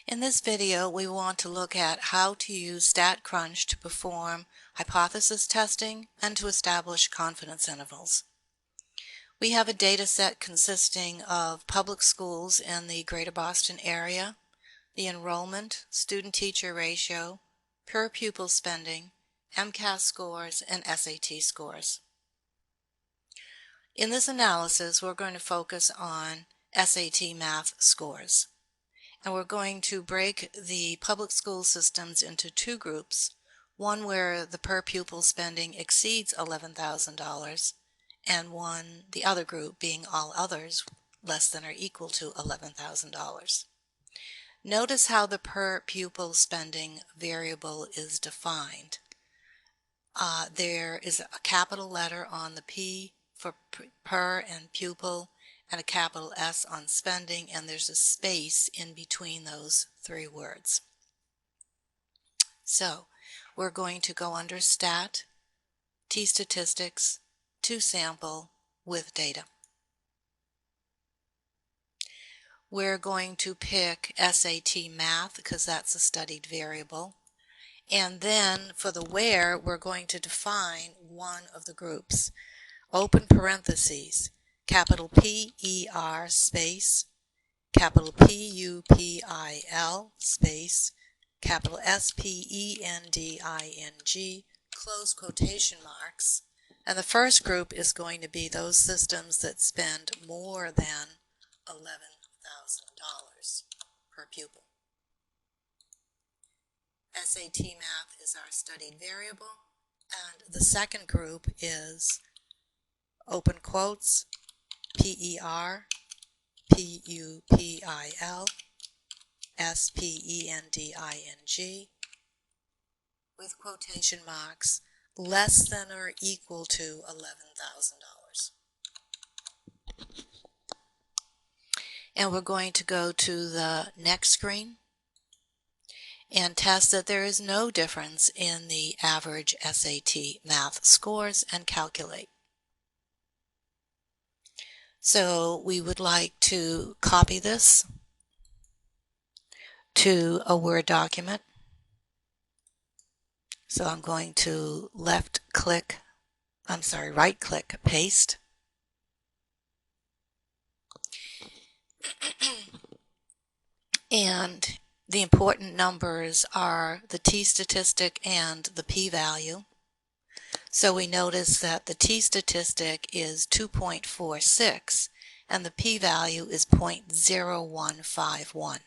In this video, we want to look at how to use StatCrunch to perform hypothesis testing and to establish confidence intervals. We have a data set consisting of public schools in the Greater Boston area, the enrollment, student-teacher ratio, per pupil spending, MCAS scores, and SAT scores. In this analysis, we're going to focus on SAT math scores. And we're going to break the public school systems into two groups, one where the per pupil spending exceeds $11,000 and the other group being all others less than or equal to $11,000. Notice how the per pupil spending variable is defined. There is a capital letter on the P for per and pupil, and a capital S on spending, and there's a space in between those three words. So we're going to go under Stat, T-Statistics, to Sample with Data. We're going to pick SAT Math because that's a studied variable. And then for the where, we're going to define one of the groups. Open parentheses. Capital P-E-R space, capital P-U-P-I-L space, capital S-P-E-N-D-I-N-G, close quotation marks. And the first group is going to be those systems that spend more than $11,000 per pupil. SAT Math is our studied variable, and the second group is open quotes, P-E-R, P-U-P-I-L, S-P-E-N-D-I-N-G, with quotation marks, less than or equal to $11,000. And we're going to go to the next screen and test that there is no difference in the average SAT math scores and calculate. So we would like to copy this to a Word document. So I'm going to right click, paste. And the important numbers are the t-statistic and the p-value. So we notice that the t-statistic is 2.46 and the p-value is 0.0151.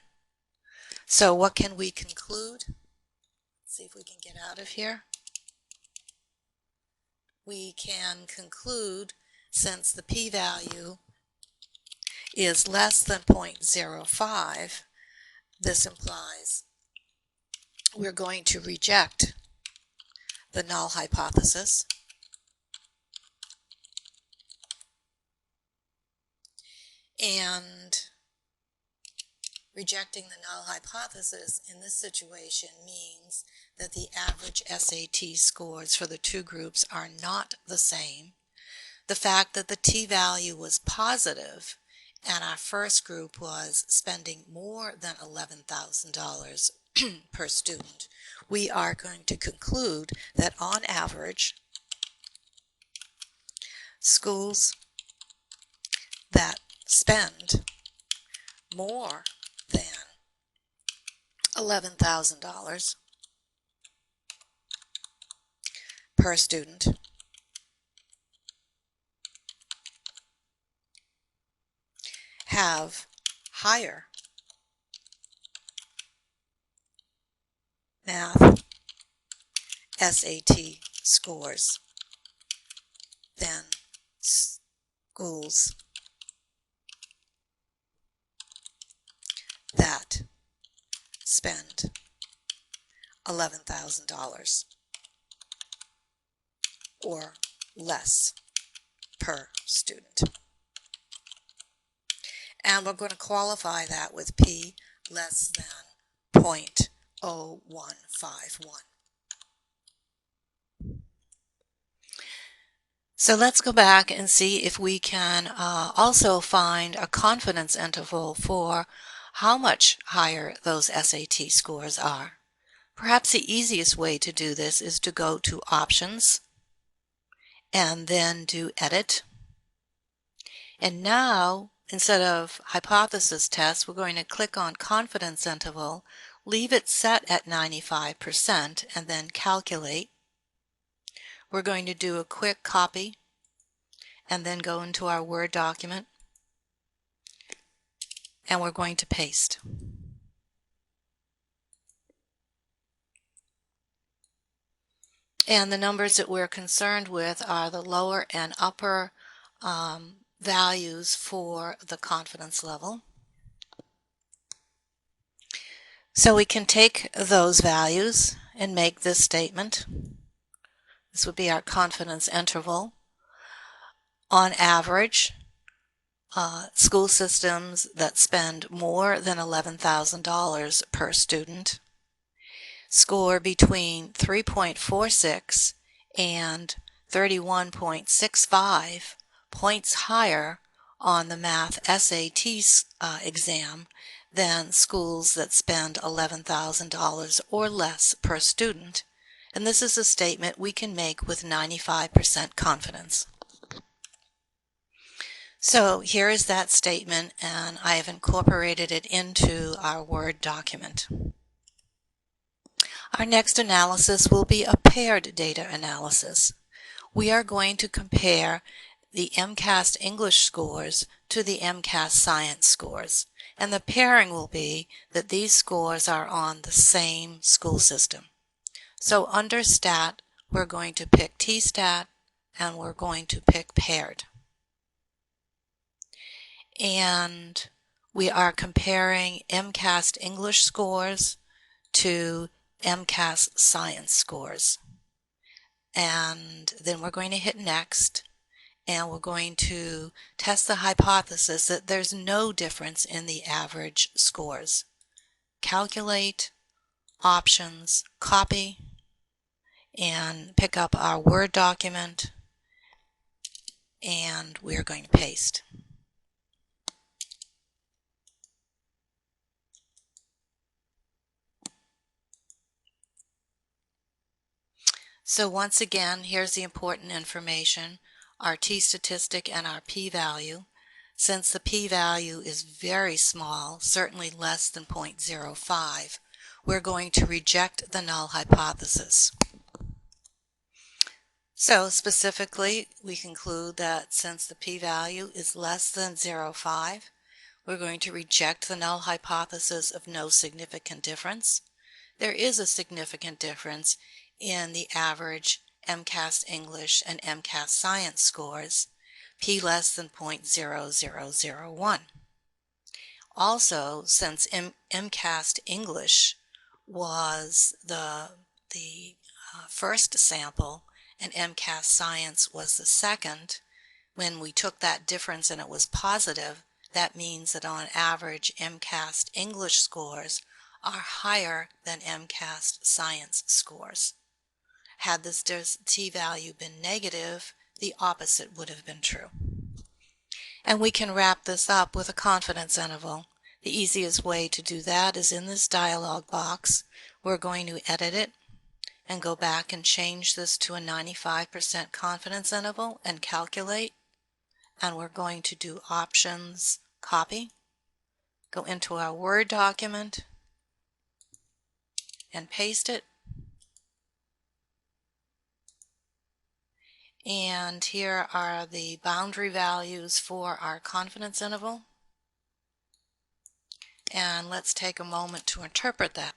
So what can we conclude? Let's see if we can get out of here. We can conclude, since the p-value is less than 0.05, this implies we're going to reject the null hypothesis, and rejecting the null hypothesis in this situation means that the average SAT scores for the two groups are not the same. The fact that the t-value was positive and our first group was spending more than $11,000 per student, we are going to conclude that on average, schools that spend more than $11,000 per student have higher math SAT scores than schools that spend $11,000 or less per student. And we're going to qualify that with P less than 0.0151. So let's go back and see if we can also find a confidence interval for how much higher those SAT scores are. Perhaps the easiest way to do this is to go to Options and then do Edit. And now, instead of Hypothesis Test, we're going to click on Confidence Interval, leave it set at 95%, and then Calculate. We're going to do a quick copy and then go into our Word document, and we're going to paste. And the numbers that we're concerned with are the lower and upper values for the confidence level. So we can take those values and make this statement. This would be our confidence interval. On average, school systems that spend more than $11,000 per student score between 3.46 and 31.65 points higher on the math SAT exam than schools that spend $11,000 or less per student. And this is a statement we can make with 95% confidence. So here is that statement, and I have incorporated it into our Word document. Our next analysis will be a paired data analysis. We are going to compare the MCAS English scores to the MCAS Science scores. And the pairing will be that these scores are on the same school system. So under Stat, we're going to pick T-Stat, and we're going to pick Paired. And we are comparing MCAS English scores to MCAS Science scores. And then we're going to hit Next, and we're going to test the hypothesis that there's no difference in the average scores. Calculate, Options, Copy, and pick up our Word document, and we're going to paste. So once again, here's the important information, our t-statistic and our p-value. Since the p-value is very small, certainly less than 0.05, we're going to reject the null hypothesis. So specifically, we conclude that since the p-value is less than 0.05, we're going to reject the null hypothesis of no significant difference. There is a significant difference in the average MCAS English and MCAS Science scores, p less than 0.0001. Also, since MCAS English was the first sample and MCAS Science was the second, when we took that difference and it was positive, that means that on average MCAS English scores are higher than MCAS Science scores. Had this t-value been negative, the opposite would have been true. And we can wrap this up with a confidence interval. The easiest way to do that is in this dialog box. We're going to edit it and go back and change this to a 95% confidence interval and calculate. And we're going to do Options, Copy, go into our Word document and paste it. And here are the boundary values for our confidence interval. And let's take a moment to interpret that.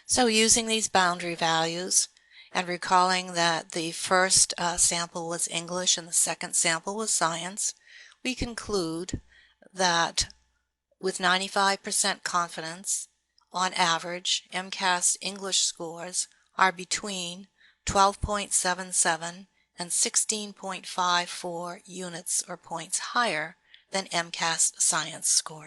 So using these boundary values and recalling that the first sample was English and the second sample was Science, we conclude that with 95% confidence, on average, MCAS English scores are between 12.77 and 16.54 units or points higher than MCAS Science scores.